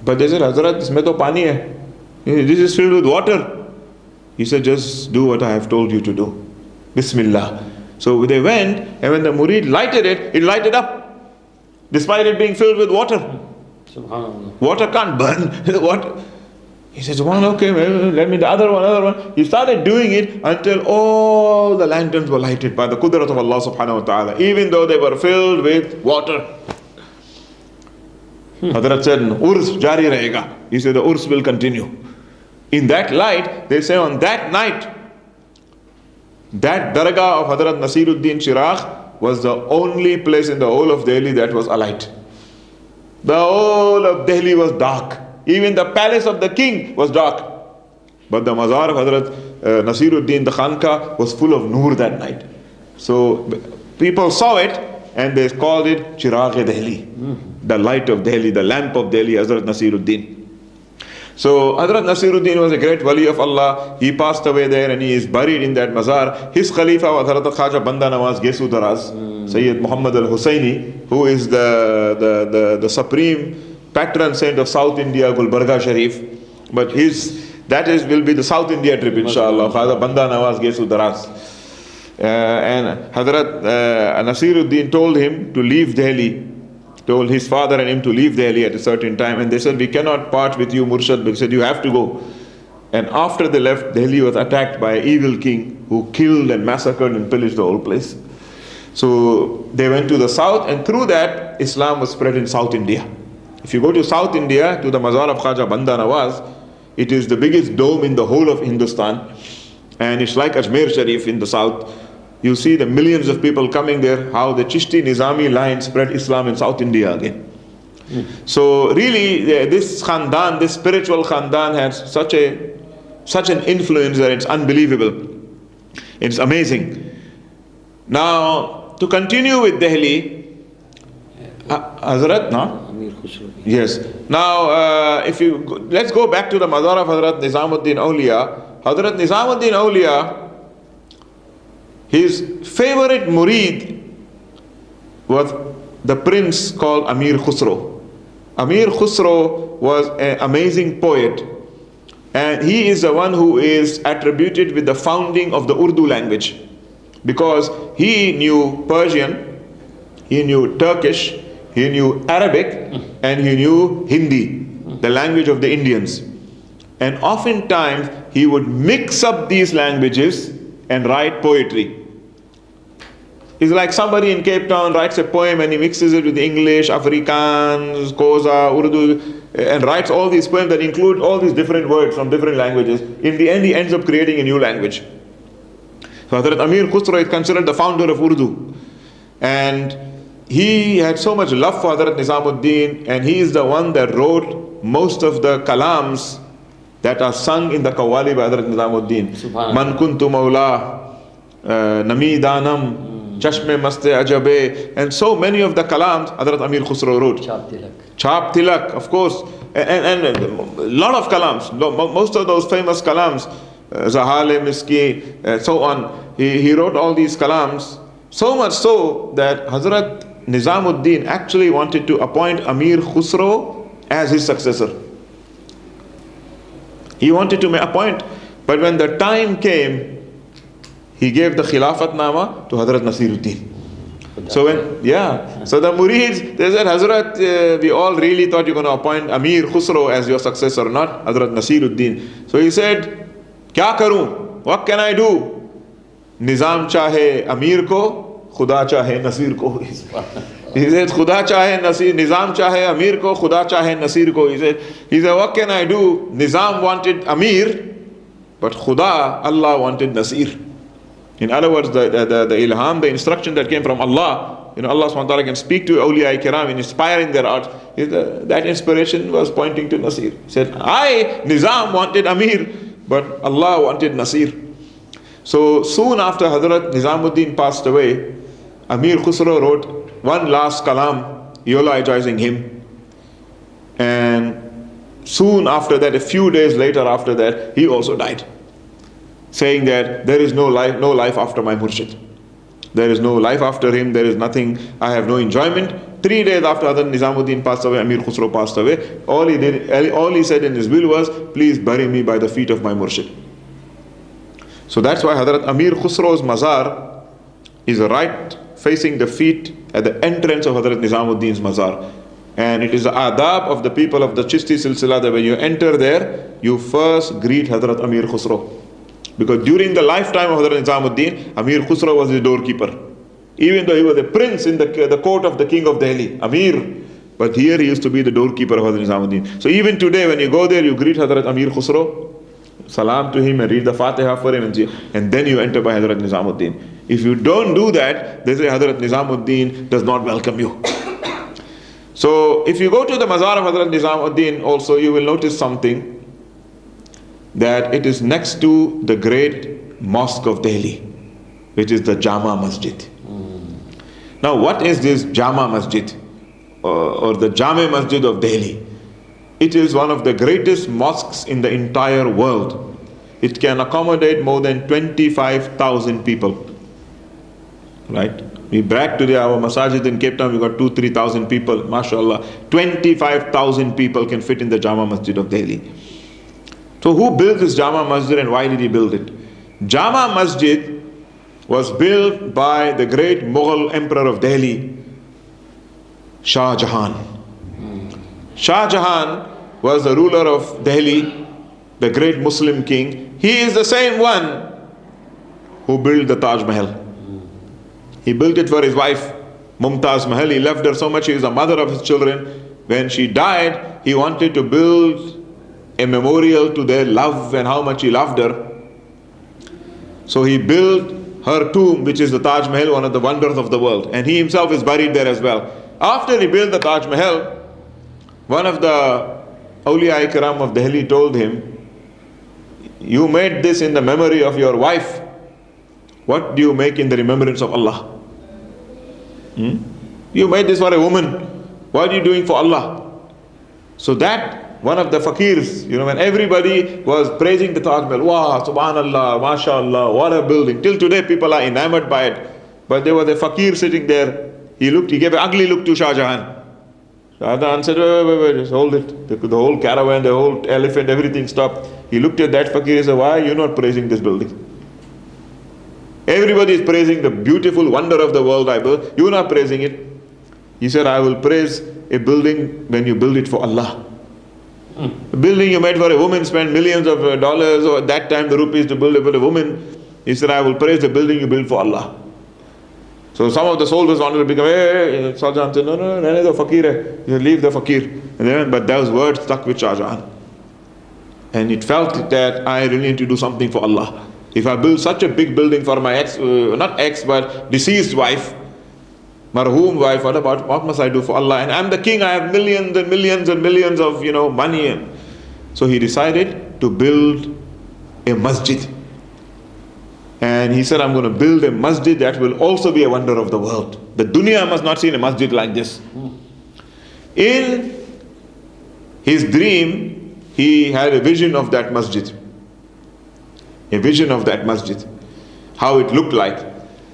S1: But they said, Hazrat, isme to pani hai. This is filled with water. He said, just do what I have told you to do. Bismillah. So they went, and when the murid lighted it, it lighted up, despite it being filled with water.
S2: Subhanallah.
S1: Water can't burn. What? He says, okay, let me the other one. He started doing it until all the lanterns were lighted by the qudrat of Allah subhanahu wa ta'ala, even though they were filled with water. Hazrat said, Urs jari rahega. He said, the Urs will continue. In that light, they say on that night, that dargah of Hazrat Nasiruddin Chiragh was the only place in the whole of Delhi that was alight. The whole of Delhi was dark. Even the palace of the king was dark. But the mazar of Hazrat Nasiruddin, the Khanka, was full of noor that night. So people saw it and they called it Chirag-e Delhi, the light of Delhi, the lamp of Delhi, Hazrat Nasiruddin. So Hazrat Nasiruddin was a great wali of Allah. He passed away there and he is buried in that mazar. His Khalifa was Hazrat Khaja Banda Nawaz Gesu Daraz, Sayyid Muhammad al-Husaini, who is the supreme patron saint of South India, Gulbarga Sharif. But will be the South India trip, inshallah. Khaja Banda Nawaz Gesu Daraz. And Hazrat Nasiruddin told him to leave Delhi, told his father and him to leave Delhi at a certain time, and they said, we cannot part with you, Murshad. They said, you have to go. And after they left, Delhi was attacked by an evil king who killed and massacred and pillaged the whole place. So they went to the south, and through that Islam was spread in South India. If you go to South India, to the mazar of Khaja Banda Nawaz, it is the biggest dome in the whole of Hindustan, and it's like Ajmer Sharif in the south. You see the millions of people coming there, how the Chishti Nizami line spread Islam in South India again. So really, this Khandan, this spiritual Khandan has such an influence that it's unbelievable. It's amazing. Now, to continue with Delhi, Hazrat, no?
S2: Amir Khusro.
S1: Yes. Now, let's go back to the mazar of Hazrat Nizamuddin Auliya. Hazrat Nizamuddin Auliya, his favorite murid was the prince called Amir Khusro. Amir Khusro was an amazing poet, and he is the one who is attributed with the founding of the Urdu language, because he knew Persian, he knew Turkish, he knew Arabic, and he knew Hindi, the language of the Indians. And oftentimes he would mix up these languages and write poetry. It's like somebody in Cape Town writes a poem and he mixes it with English, Afrikaans, Xhosa, Urdu, and writes all these poems that include all these different words from different languages. In the end, he ends up creating a new language. So Hazrat Amir Khusro is considered the founder of Urdu. And he had so much love for Hazrat Nizamuddin, and he is the one that wrote most of the kalams that are sung in the Qawwali by Hazrat Nizamuddin. Man kuntu mawla, nami danam, Chashme Maste Ajabe, and so many of the kalams Hazrat Amir Khusro wrote. Chap Tilak, of course, and a lot of kalams. Most of those famous kalams, Zahale Miski, so on. He wrote all these kalams, so much so that Hazrat Nizamuddin actually wanted to appoint Amir Khusro as his successor. He wanted to appoint, but when the time came, he gave the Khilafat Nama to Hazrat Nasiruddin. So so the Murids, they said, Hazrat, we all really thought you're going to appoint Amir Khusro as your successor, not Hazrat Nasiruddin. So he said, Kya karun? What can I do? Nizam chahe Amir ko, Khuda chahe Nasir ko. He said, Khuda chahe Nasir, Nizam chahe Amir ko, Khuda chahe Nasir ko. He said, what can I do? Nizam wanted Amir, but Khuda, Allah wanted Nasir. In other words, the ilham, the instruction that came from Allah, Allah subhanahu wa ta'ala can speak to awliya kiram and inspire in their hearts. That inspiration was pointing to Nasir. He said, Nizam wanted Amir, but Allah wanted Nasir. So soon after Hazrat Nizamuddin passed away, Amir Khusro wrote one last kalam, eulogizing him. And soon after that, a few days later after that, he also died, saying that there is no life after my Murshid. There is no life after him, there is nothing, I have no enjoyment. 3 days after Hazrat Nizamuddin passed away, Amir Khusro passed away, all he said in his will was, please bury me by the feet of my Murshid. So that's why Hazrat Amir Khusro's mazar is right facing the feet at the entrance of Hazrat Nizamuddin's mazar. And it is the adab of the people of the Chishti Silsila that when you enter there, you first greet Hazrat Amir Khusro. Because during the lifetime of Hazrat Nizamuddin, Amir Khusro was the doorkeeper. Even though he was a prince in the court of the king of Delhi, Amir, but here he used to be the doorkeeper of Hazrat Nizamuddin. So even today when you go there, you greet Hazrat Amir Khusro, salam to him and read the Fatiha for him, and then you enter by Hazrat Nizamuddin. If you don't do that, they say Hazrat Nizamuddin does not welcome you. So if you go to the mazar of Hazrat Nizamuddin also, you will notice something. that it is next to the great mosque of Delhi, which is the Jama Masjid. Now, what is this Jama Masjid or the Jama Masjid of Delhi? It is one of the greatest mosques in the entire world. It can accommodate more than 25,000 people. Right? We brag today, our masajid in Cape Town, we got 2,000-3,000 people, mashallah. 25,000 people can fit in the Jama Masjid of Delhi. So who built this Jama Masjid and why did he build it? Jama Masjid was built by the great Mughal Emperor of Delhi, Shah Jahan. Shah Jahan was the ruler of Delhi, the great Muslim king. He is the same one who built the Taj Mahal. He built it for his wife, Mumtaz Mahal. He loved her so much, she is the mother of his children. When she died, he wanted to build a memorial to their love and how much he loved her. So he built her tomb, which is the Taj Mahal, one of the wonders of the world. And he himself is buried there as well. After he built the Taj Mahal, one of the Auliya Ikram of Delhi told him, you made this in the memory of your wife. What do you make in the remembrance of Allah? You made this for a woman. What are you doing for Allah? So that one of the fakirs, when everybody was praising the Taj Mahal, wow, subhanallah, mashallah, what a building. Till today people are enamored by it. But there was a fakir sitting there. He gave an ugly look to Shah Jahan. Shah Jahan said, wait, just hold it. The whole caravan, the whole elephant, everything stopped. He looked at that fakir and said, why are you not praising this building? Everybody is praising the beautiful wonder of the world I built. You are not praising it. He said, I will praise a building when you build it for Allah. A building you made for a woman, spent millions of dollars, or at that time the rupees to build it for a woman. He said, I will praise the building you built for Allah. So some of the soldiers wanted to become, hey, Shah Jahan said, no, the fakir hai. You leave the fakir. But those words stuck with Shah Jahan. And it felt that I really need to do something for Allah. If I build such a big building for my but deceased wife, marhoom wife, what must I do for Allah? And I'm the king, I have millions and millions and millions of, money. So he decided to build a masjid. And he said, I'm going to build a masjid that will also be a wonder of the world. The dunya must not see a masjid like this. In his dream, he had a vision of that masjid. A vision of that masjid, how it looked like.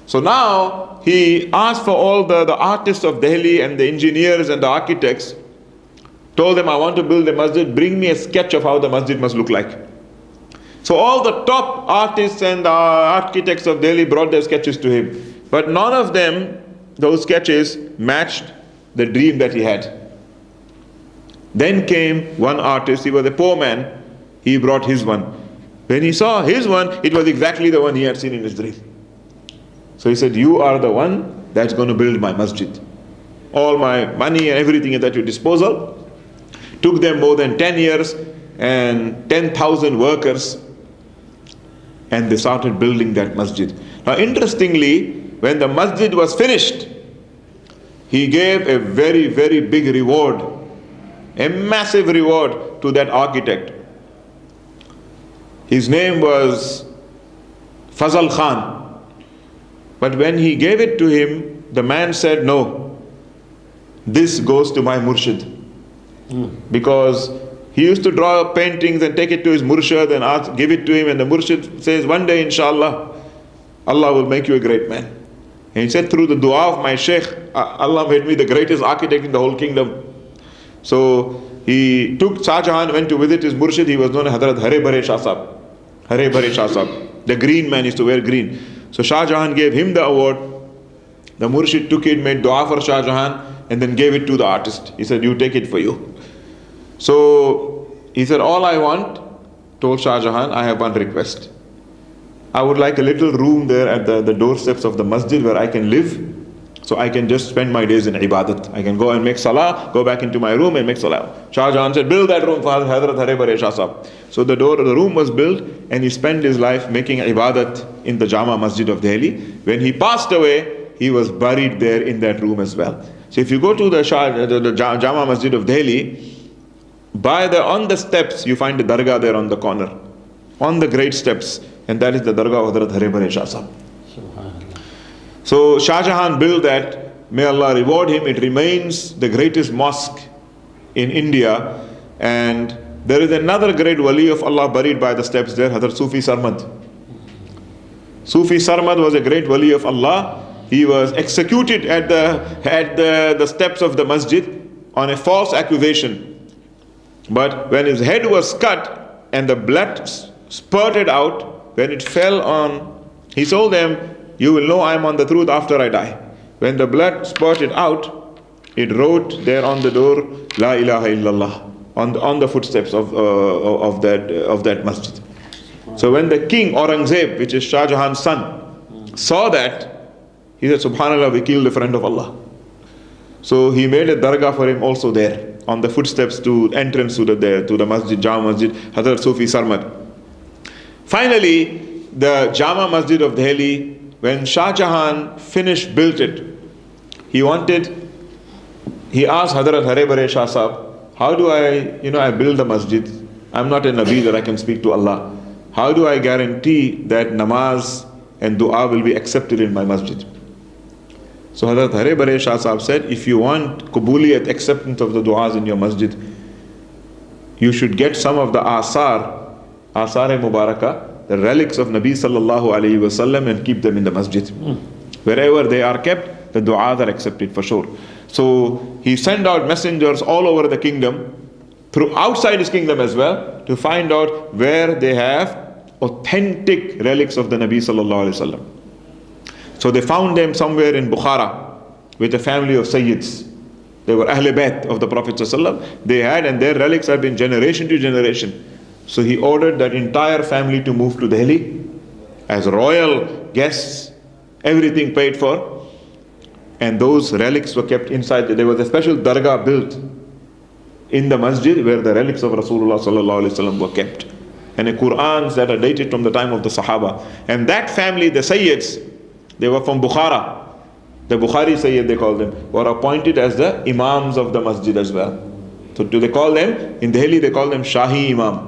S1: So now he asked for all the artists of Delhi and the engineers and the architects, told them, I want to build a masjid, bring me a sketch of how the masjid must look like. So all the top artists and architects of Delhi brought their sketches to him. But none of them, those sketches, matched the dream that he had. Then came one artist, he was a poor man, he brought his one. When he saw his one, it was exactly the one he had seen in his dream. So he said, you are the one that's going to build my masjid. All my money and everything is at your disposal. Took them more than 10 years and 10,000 workers, and they started building that masjid. Now interestingly, when the masjid was finished, he gave a very, very big reward, a massive reward to that architect. His name was Fazal Khan. But when he gave it to him, the man said, no, this goes to my murshid. Because he used to draw paintings and take it to his murshid and give it to him, and the murshid says, one day inshallah, Allah will make you a great man. And he said, through the dua of my sheikh, Allah made me the greatest architect in the whole kingdom. So he took Shah Jahan, went to visit his murshid. He was known as Hazrat Hare Bhare Shah Sahab. Hare Bhare Shah Sahab. The green man used to wear green. So Shah Jahan gave him the award. The murshid took it, made dua for Shah Jahan, and then gave it to the artist. He said, you take it for you. So he said, all I want, told Shah Jahan, I have one request. I would like a little room there at the doorsteps of the masjid where I can live, so I can just spend my days in ibadat. I can go and make salah, go back into my room and make salah. Shah Jahan said, build that room for Hazrat Hare Bhare Shah Sahab. So the room was built, and he spent his life making ibadat in the Jama Masjid of Delhi. When he passed away, he was buried there in that room as well. So if you go to the Jama Masjid of Delhi, on the steps you find the dargah there on the corner. on the great steps, and that is the Dargah of Hazrat Hare Bare Shah Sahib. So Shah Jahan built that. May Allah reward him. It remains the greatest mosque in India, and there is another great wali of Allah buried by the steps there, Hazrat Sufi Sarmad. Sufi Sarmad was a great wali of Allah. He was executed at the steps of the masjid on a false accusation. But when his head was cut and the blood spurted out, when it fell on, he told them, "You will know I am on the truth after I die." When the blood spurted out, it wrote there on the door, "La ilaha illallah," on the footsteps of that masjid. So when the king Aurangzeb, which is Shah Jahan's son, saw that, he said, "Subhanallah, we killed a friend of Allah." So he made a dargah for him also there, on the footsteps to entrance to the masjid, Jama Masjid, Hazrat Sufi Sarmad. Finally, the Jama Masjid of Delhi, when Shah Jahan built it, he asked Hazrat Hare Bare Shah Sahib, "How do I build the masjid? I'm not a Nabi that I can speak to Allah. How do I guarantee that namaz and dua will be accepted in my masjid?" So Hazrat Hare Bare Shah Sahib said, "If you want Qubuliyat, acceptance of the du'as in your masjid, you should get some of the Asar-e-Mubarakah, the relics of Nabi sallallahu alayhi wasallam, and keep them in the masjid. Wherever they are kept, the du'as are accepted for sure." So he sent out messengers all over the kingdom, through outside his kingdom as well, to find out where they have authentic relics of the Nabi sallallahu alayhi wasallam. So they found them somewhere in Bukhara with a family of Sayyids. They were Ahle Bayt of the Prophet ﷺ. They had, and their relics have been generation to generation. So he ordered that entire family to move to Delhi as royal guests, everything paid for. And those relics were kept inside. There was a special dargah built in the masjid where the relics of Rasulullah ﷺ were kept. And the Qur'ans that are dated from the time of the Sahaba. And that family, the Sayyids, they were from Bukhara. The Bukhari Sayyid, they call them, were appointed as the Imams of the masjid as well. So do they call them? In Delhi they call them Shahi Imam.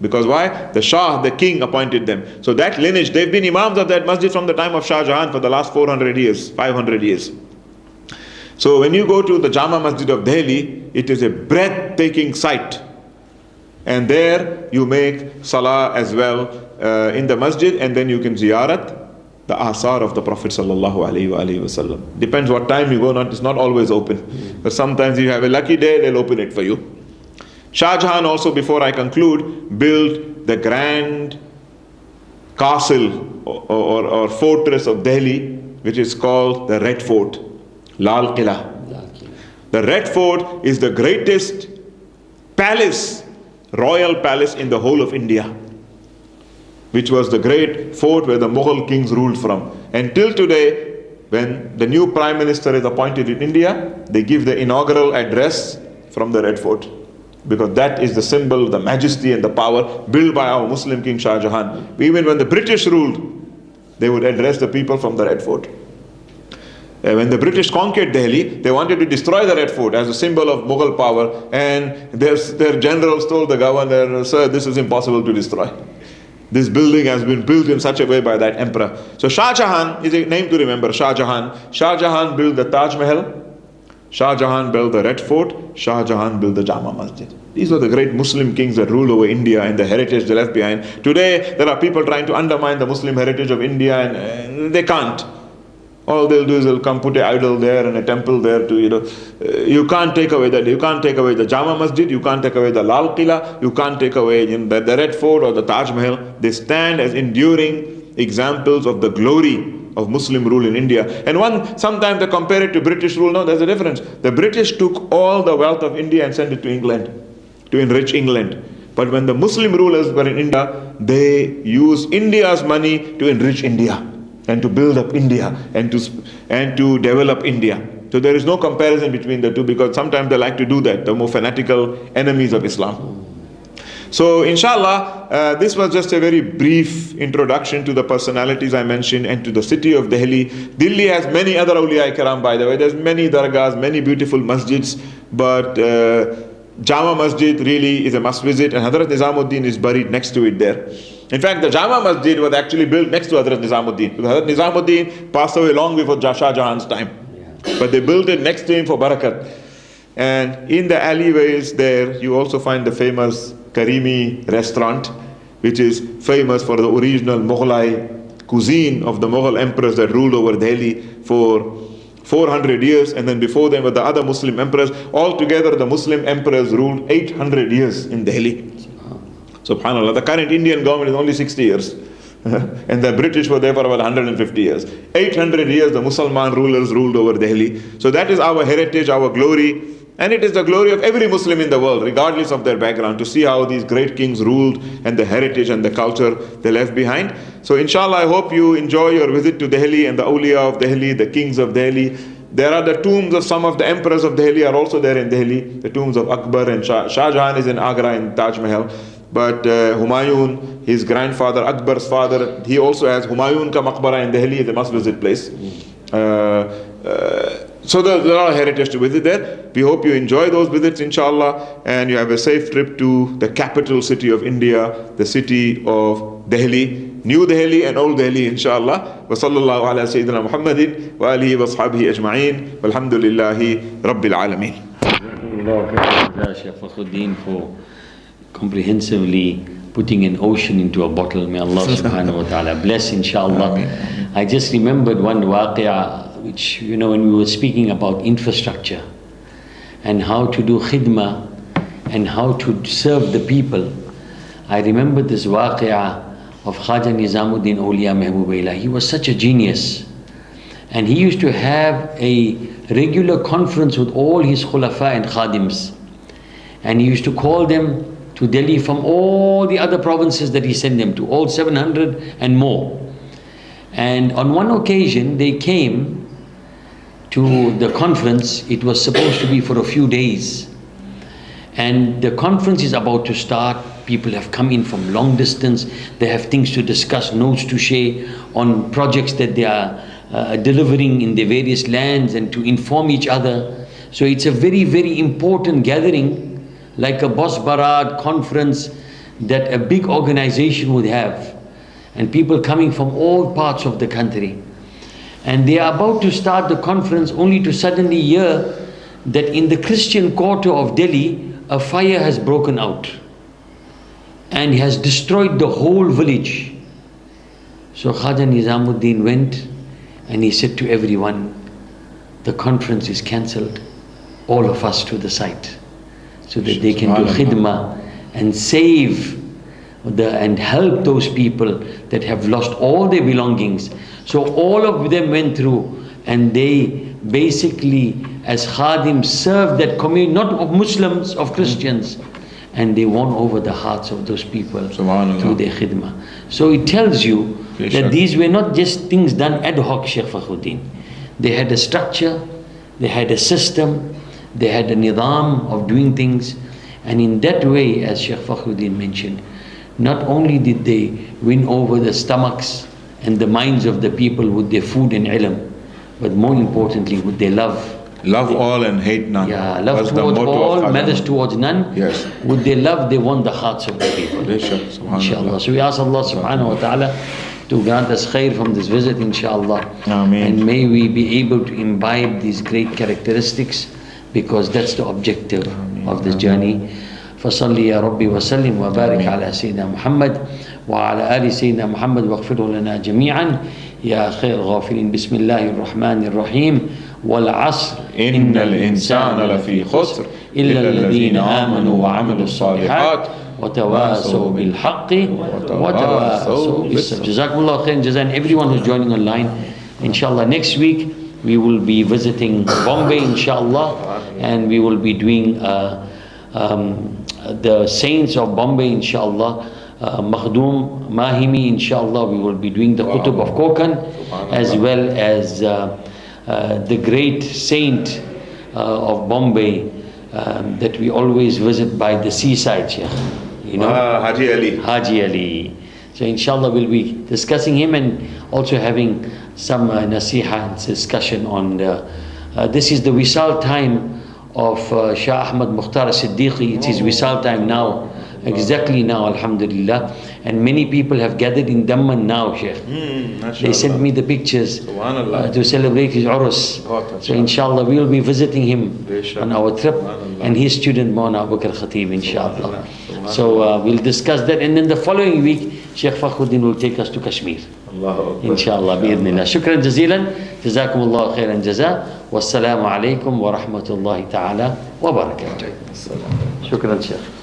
S1: Because why? The Shah, the king, appointed them. So that lineage, they've been Imams of that masjid from the time of Shah Jahan for the last 400 years, 500 years. So when you go to the Jama Masjid of Delhi, it is a breathtaking sight. And there you make salah as well in the masjid, and then you can ziyarat the asar of the Prophet sallallahu alaihi wasallam. Depends what time you go, it's not always open. But sometimes you have a lucky day, they'll open it for you. Shah Jahan also, before I conclude, built the grand castle or fortress of Delhi, which is called the Red Fort, Lal Qila. The Red Fort is the greatest palace, royal palace in the whole of India, which was the great fort where the Mughal kings ruled from. And till today, when the new Prime Minister is appointed in India, they give the inaugural address from the Red Fort. Because that is the symbol, the majesty and the power built by our Muslim King Shah Jahan. Even when the British ruled, they would address the people from the Red Fort. When the British conquered Delhi, they wanted to destroy the Red Fort as a symbol of Mughal power. And their generals told the governor, "Sir, this is impossible to destroy. This building has been built in such a way by that emperor." So Shah Jahan is a name to remember, Shah Jahan. Shah Jahan built the Taj Mahal. Shah Jahan built the Red Fort. Shah Jahan built the Jama Masjid. These were the great Muslim kings that ruled over India and the heritage they left behind. Today, there are people trying to undermine the Muslim heritage of India, and they can't. All they'll do is they'll come put an idol there and a temple there to, you can't take away that. You can't take away the Jama Masjid. You can't take away the Lal Qila. You can't take away the Red Fort or the Taj Mahal. They stand as enduring examples of the glory of Muslim rule in India. And sometimes they compare it to British rule. No, there's a difference. The British took all the wealth of India and sent it to England, to enrich England. But when the Muslim rulers were in India, they used India's money to enrich India and to build up India and to develop India. So there is no comparison between the two, because sometimes they like to do that, the more fanatical enemies of Islam. So inshallah, this was just a very brief introduction to the personalities I mentioned and to the city of Delhi. Delhi has many other awliya kiram, by the way. There's many dargahs, many beautiful masjids, but Jama Masjid really is a must visit, and Hazrat Nizamuddin is buried next to it there. In fact, the Jama Masjid was actually built next to Hazrat Nizamuddin. Because Hazrat Nizamuddin passed away long before Shah Jahan's time. But they built it next to him for barakat. And in the alleyways there, you also find the famous Karimi restaurant, which is famous for the original Mughlai cuisine of the Mughal emperors that ruled over Delhi for 400 years, and then before them were the other Muslim emperors. Altogether, the Muslim emperors ruled 800 years in Delhi. Subhanallah, the current Indian government is only 60 years. And the British were there for about 150 years. 800 years the Musliman rulers ruled over Delhi. So that is our heritage, our glory. And it is the glory of every Muslim in the world, regardless of their background, to see how these great kings ruled and the heritage and the culture they left behind. So inshallah, I hope you enjoy your visit to Delhi and the Auliya of Delhi, the kings of Delhi. There are the tombs of some of the emperors of Delhi are also there in Delhi. The tombs of Akbar and Shah Jahan is in Agra in Taj Mahal. But Humayun, his grandfather, Akbar's father, he also has Humayun ka Maqbara in Delhi, the must-visit place. So there are a lot of heritage to visit there. We hope you enjoy those visits, inshallah, and you have a safe trip to the capital city of India, the city of Delhi, New Delhi and Old Delhi, inshallah. Wa sallallahu ala Sayyidina Muhammadin wa alihi wa ashabihi ajma'in. Walhamdulillahi Rabbil Alameen.
S2: Shaykh Fakhruddin for comprehensively putting an ocean into a bottle. May Allah subhanahu wa ta'ala bless, inshallah. I just remembered one waqia, which, you know, when we were speaking about infrastructure and how to do khidmah and how to serve the people. I remember this waqia of Khaja Nizamuddin Auliya Mehboobillah. He was such a genius, and he used to have a regular conference with all his khulafa and khadims, and he used to call them to Delhi from all the other provinces that he sent them to, all 700 and more. And on one occasion they came to the conference. It was supposed to be for a few days, and the conference is about to start. People have come in from long distance. They have things to discuss, notes to share on projects that they are delivering in their various lands, and to inform each other. So it's a very, very important gathering, like a Bos Barad conference that a big organization would have, and people coming from all parts of the country. And they are about to start the conference, only to suddenly hear that in the Christian quarter of Delhi, a fire has broken out and has destroyed the whole village. So Khaja Nizamuddin went and he said to everyone, the conference is cancelled, all of us to the site, so that they can do khidmah and save and help those people that have lost all their belongings. So all of them went through, and they basically as khadim served that community, not of Muslims, of Christians, and they won over the hearts of those people through their khidmah. So it tells you that these were not just things done ad hoc, Shaykh Fakhruddin. They had a structure, they had a system, they had a nizam of doing things, and in that way, as Shaykh Fakhruddin mentioned, not only did they win over the stomachs and the minds of the people with their food and ilm, but more importantly with their love.
S1: Love all and hate none.
S2: Yeah, love towards all, malice towards none.
S1: Yes.
S2: With their love, they won the hearts of the people. Inshallah. So we ask Allah subhanahu wa ta'ala to grant us khair from this visit, inshallah.
S1: Ameen.
S2: And may we be able to imbibe these great characteristics, because that's the objective of this journey. فصل يا ربي وسلم وبارك على سيدنا محمد وعلى آل سيدنا محمد واغفره لنا جميعا يا خير غافرين. بسم الله الرحمن الرحيم. والعصر
S1: إن الإنسان لفي خسر
S2: إلا الذين آمنوا وعملوا الصالحات وتواصوا بالحق وتواصوا بالصبر. Jazakumullah khair, Jazan, everyone who's joining online. Inshallah, next week we will be visiting Bombay, inshallah, and we will be doing the saints of Bombay, inshallah. Makhdum Mahimi, inshallah, we will be doing the Qutub of Konkan, as well as the great saint of Bombay that we always visit by the seaside, Sheikh. You know,
S1: Haji Ali.
S2: Haji Ali. So inshallah we'll be discussing him, and also having some nasiha and discussion on this is the Wisal time of Shah Ahmad Mukhtar Siddiqui. It is Wisal time now, exactly now, alhamdulillah. And many people have gathered in Damman now, Sheikh. They sent me the pictures to celebrate his Urus. So inshallah we will be visiting him on our trip, and his student Maulana Abu Bakr Khatib, inshallah. So we'll discuss that, and then the following week Sheikh Fakhruddin will take us to Kashmir. Inshallah, bi'idhnillah. Shukran jazeelan. Jazakumullah khairan jaza. Wassalamu alaikum wa rahmatullahi ta'ala wa barakatuh. Shukran, Sheikh.